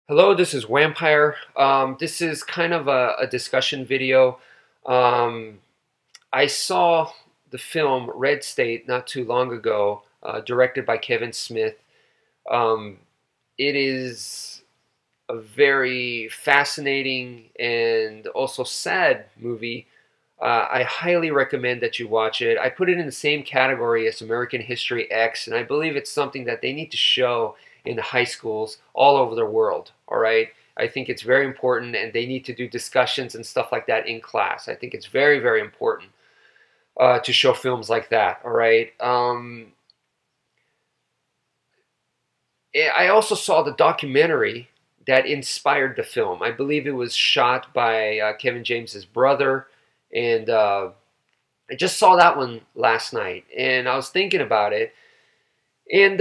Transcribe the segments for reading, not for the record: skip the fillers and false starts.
Hello, this is wmpyr. This is kind of a discussion video. Um, I saw the film Red State not too long ago, directed by Kevin Smith. Um, it is a very fascinating and also sad movie. I highly recommend that you watch it. I put it in the same category as American History X, and I believe it's something that they need to show in the high schools all over the world. All right. I think it's very important, and they need to do discussions and stuff like that in class. I think it's very, very important to show films like that. All right. I also saw the documentary that inspired the film. I believe it was shot by Kevin James's brother, and I just saw that one last night, and I was thinking about it. And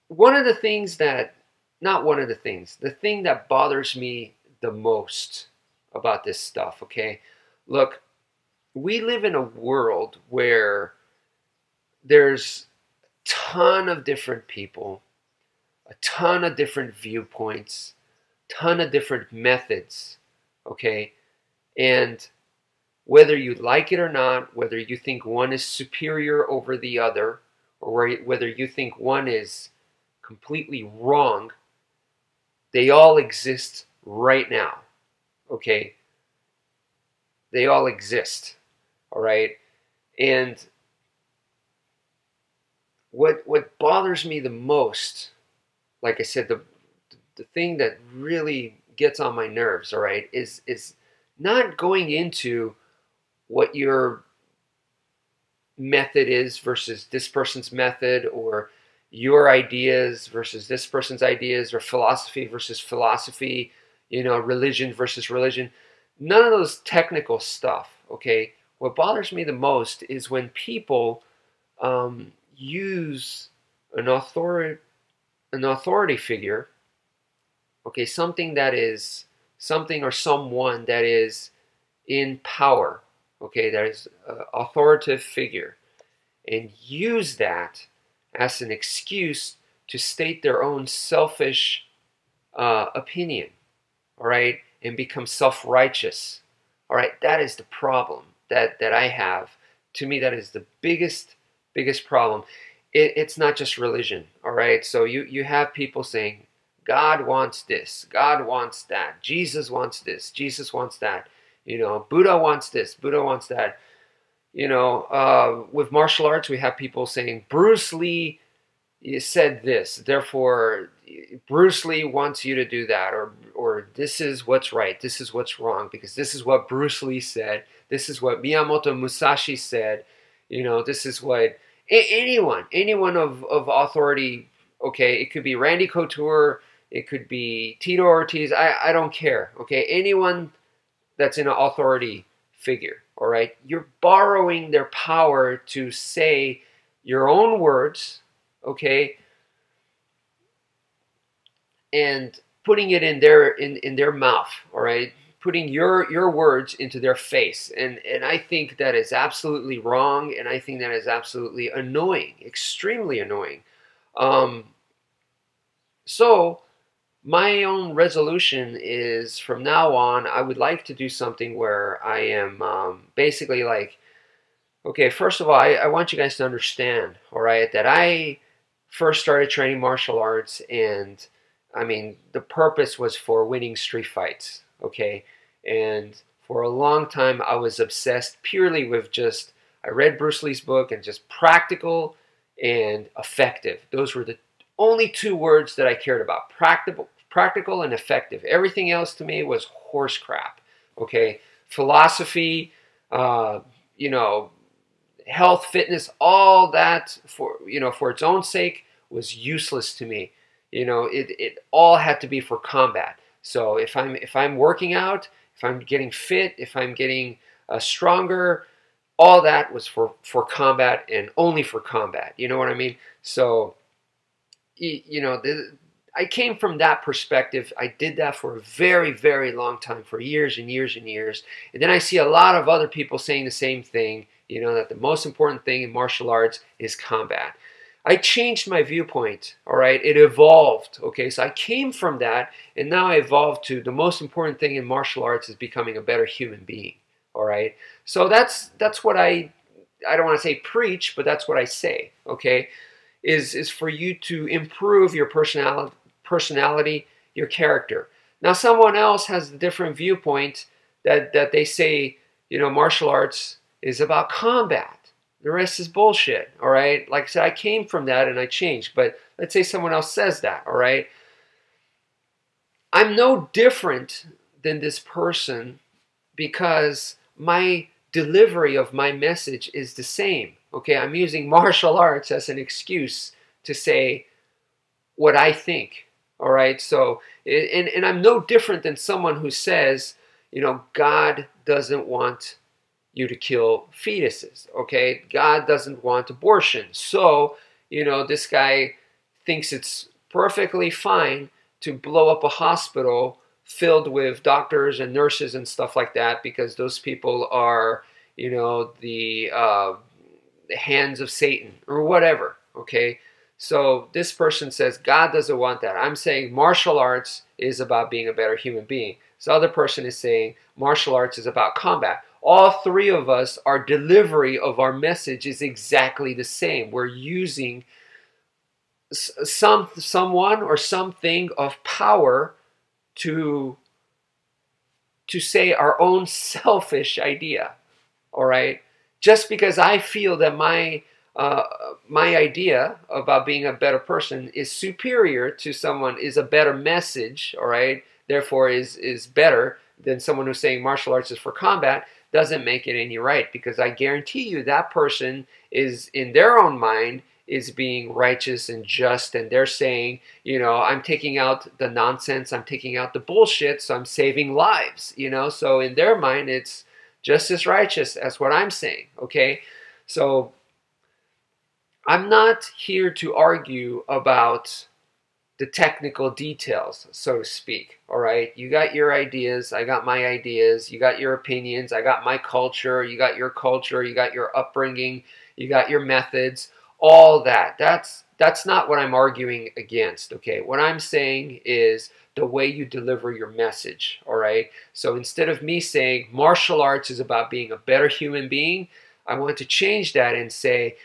one of the things that, not one of the things, the thing that bothers me the most about this stuff, okay? Look, we live in a world where there's a ton of different people, a ton of different viewpoints, ton of different methods, okay? And whether you like it or not, whether you think one is superior over the other, or whether you think one is completely wrong, they all exist right now, okay? They all exist, all right? And what bothers me the most, like I said, the thing that really gets on my nerves, all right, is not going into what your method is versus this person's method, or your ideas versus this person's ideas, or philosophy versus philosophy, religion versus religion. None of those technical stuff, okay? What bothers me the most is when people use an authority figure, okay, something or someone that is in power, okay, that is an authoritative figure, and use that as an excuse to state their own selfish opinion, all right, and become self-righteous. All right, that is the problem that I have. To me, that is the biggest problem. It's not just religion, all right? So you have people saying, God wants this, God wants that, Jesus wants this, Jesus wants that. Buddha wants this, Buddha wants that. With martial arts, we have people saying, Bruce Lee said this, therefore Bruce Lee wants you to do that, or this is what's right, this is what's wrong, because this is what Bruce Lee said, this is what Miyamoto Musashi said, this is what anyone of authority, okay, it could be Randy Couture, it could be Tito Ortiz, I don't care, okay, anyone that's in an authority figure, all right? You're borrowing their power to say your own words, okay, and putting it in their mouth, all right? Putting your words into their face. And I think that is absolutely wrong, and I think that is absolutely annoying, extremely annoying. So my own resolution is, from now on, I would like to do something where I am basically like, okay, first of all, I want you guys to understand, all right, that I first started training martial arts, and I mean, the purpose was for winning street fights, okay? And for a long time, I was obsessed purely with just, I read Bruce Lee's book, and just practical and effective. Those were the only two words that I cared about, practical and effective. Everything else to me was horse crap, okay? Philosophy, health, fitness, all that for its own sake was useless to me. It all had to be for combat. So if I'm working out, if I'm getting fit, if I'm getting stronger, all that was for combat, and only for combat. You know what I mean? So I came from that perspective. I did that for a very, very long time, for years and years and years. And then I see a lot of other people saying the same thing, that the most important thing in martial arts is combat. I changed my viewpoint, all right? It evolved, okay? So I came from that, and now I evolved to the most important thing in martial arts is becoming a better human being, all right? So that's what I don't want to say preach, but that's what I say, okay? Is for you to improve your personality, your character. Now, someone else has a different viewpoint that they say, you know, martial arts is about combat. The rest is bullshit, all right? Like I said, I came from that and I changed, but let's say someone else says that, all right? I'm no different than this person because my delivery of my message is the same, okay? I'm using martial arts as an excuse to say what I think, all right? So, and I'm no different than someone who says, you know, God doesn't want you to kill fetuses, okay? God doesn't want abortion. So, you know, this guy thinks it's perfectly fine to blow up a hospital filled with doctors and nurses and stuff like that because those people are, you know, the hands of Satan or whatever, okay? So this person says God doesn't want that. I'm saying martial arts is about being a better human being. This other person is saying martial arts is about combat. All three of us, our delivery of our message is exactly the same. We're using someone or something of power to say our own selfish idea, all right? Just because I feel that my idea about being a better person is superior to someone, is a better message, all right? Therefore is better than someone who's saying martial arts is for combat, doesn't make it any right, because I guarantee you that person is, in their own mind, is being righteous and just, and they're saying, you know, I'm taking out the nonsense, I'm taking out the bullshit, so I'm saving lives, you know? So in their mind, it's just as righteous as what I'm saying, okay? So I'm not here to argue about the technical details, so to speak, all right? You got your ideas, I got my ideas, you got your opinions, I got my culture, you got your culture, you got your upbringing, you got your methods, all that. That's not what I'm arguing against, okay? What I'm saying is the way you deliver your message, all right? So instead of me saying martial arts is about being a better human being, I want to change that and say,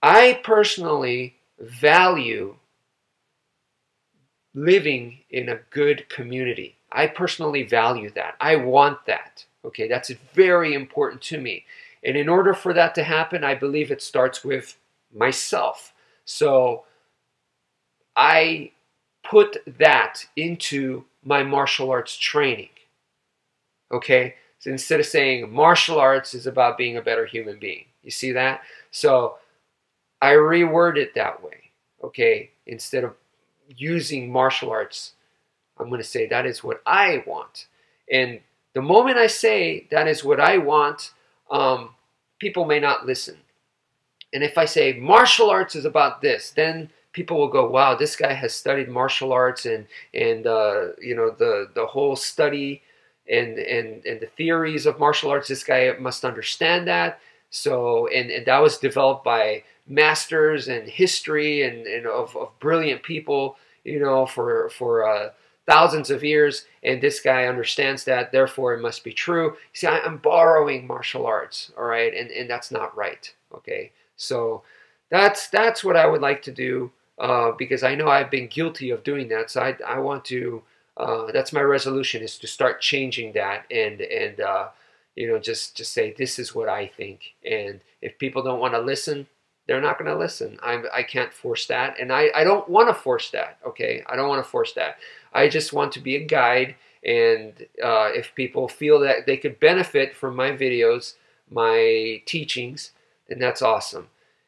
I personally value living in a good community. I personally value that. I want that. Okay, that's very important to me. And in order for that to happen, I believe it starts with myself. So I put that into my martial arts training. Okay, so instead of saying martial arts is about being a better human being, you see that? So I reword it that way. Okay, instead of using martial arts, I'm going to say that is what I want. And the moment I say that is what I want, people may not listen. And if I say martial arts is about this, then people will go, wow, this guy has studied martial arts and you know, the whole study and the theories of martial arts. This guy must understand that. So and that was developed by masters and history and of brilliant people, you know, for thousands of years, and this guy understands that, therefore it must be true. See, I'm borrowing martial arts, all right, and that's not right, okay? So that's what I would like to do, because I know I've been guilty of doing that, so I want to, that's my resolution, is to start changing that and you know, just say this is what I think, and if people don't want to listen, they're not going to listen. I can't force that, and I don't want to force that, okay? I don't want to force that. I just want to be a guide, and if people feel that they could benefit from my videos, my teachings, then that's awesome.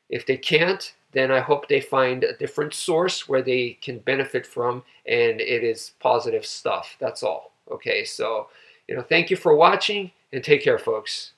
If they can't, then I hope they find a different source where they can benefit from, and it is positive stuff. That's all, okay? So, you know, thank you for watching, and take care, folks.